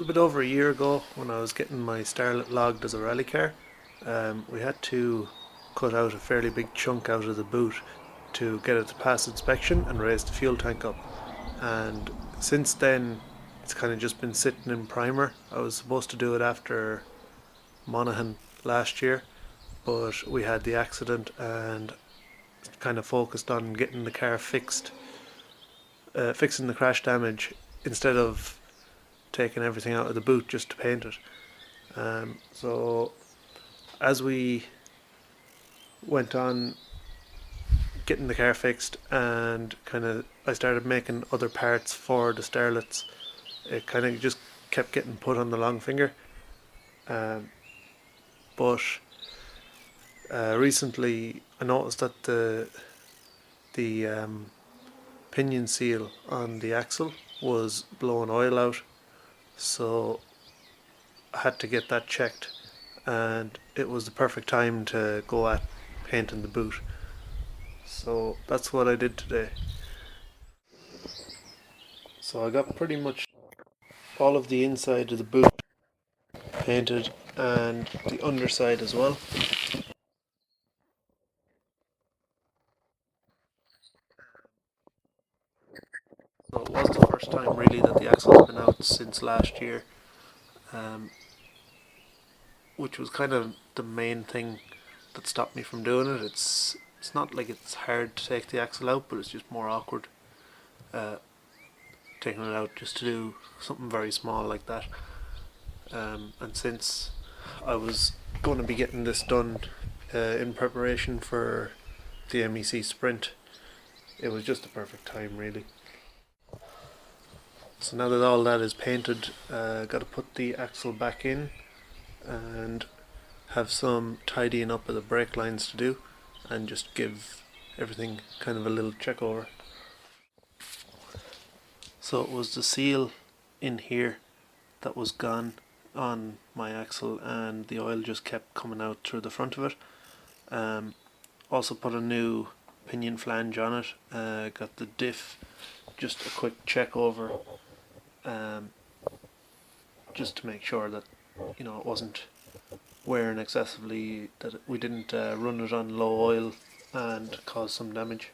little bit over a year ago, when I was getting my Starlet logged as a rally car, we had to cut out a fairly big chunk out of the boot to get it to pass inspection and raise the fuel tank up. And since then, it's kind of just been sitting in primer. I was supposed to do it after Monaghan last year, but we had the accident and kind of focused on getting the car fixed, fixing the crash damage instead of taking everything out of the boot just to paint it. So as we went on getting the car fixed and I started making other parts for the Starlets, it kind of just kept getting put on the long finger. But recently I noticed that the pinion seal on the axle was blowing oil out, so I had to get that checked, and it was the perfect time to go at painting the boot. So that's what I did today. So I got pretty much all of the inside of the boot painted and the underside as well. So it was the first time really that the axle's been out since last year, which was kind of the main thing that stopped me from doing it. It's not like it's hard to take the axle out, but it's just more awkward taking it out just to do something very small like that. And since I was going to be getting this done in preparation for the MEC sprint, it was just the perfect time really. So now that all that is painted, got to put the axle back in and have some tidying up of the brake lines to do, and just give everything kind of a little check over. So it was the seal in here that was gone on my axle, and the oil just kept coming out through the front of it. Also put a new pinion flange on it, got the diff, just a quick check over, just to make sure that it wasn't wearing excessively, that we didn't run it on low oil and cause some damage.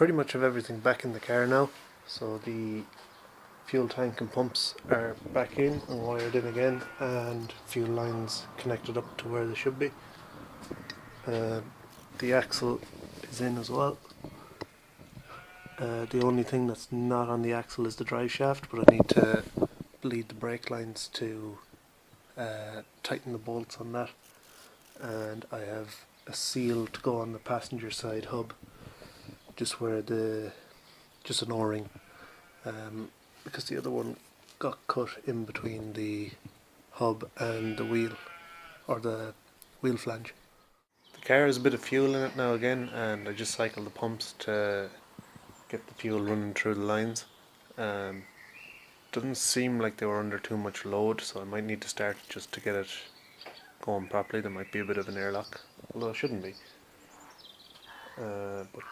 pretty much have everything back in the car now. So the fuel tank and pumps are back in and wired in again, and fuel lines connected up to where they should be. The axle is in as well. The only thing that's not on the axle is the drive shaft, but I need to bleed the brake lines to tighten the bolts on that. And I have a seal to go on the passenger side hub, just an O-ring, because the other one got cut in between the hub and the wheel, or the wheel flange. The car has a bit of fuel in it now again, and I just cycled the pumps to get the fuel running through the lines. Doesn't seem like they were under too much load, so I might need to start just to get it going properly. There might be a bit of an airlock, although it shouldn't be. But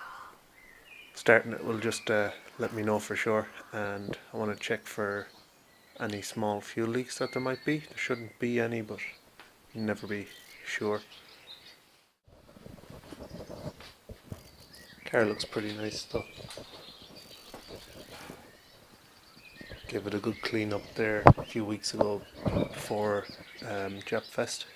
starting it will just let me know for sure, and I want to check for any small fuel leaks that there might be. There shouldn't be any, but you can never be sure. Car looks pretty nice though. Gave it a good clean up there a few weeks ago before Jap Fest.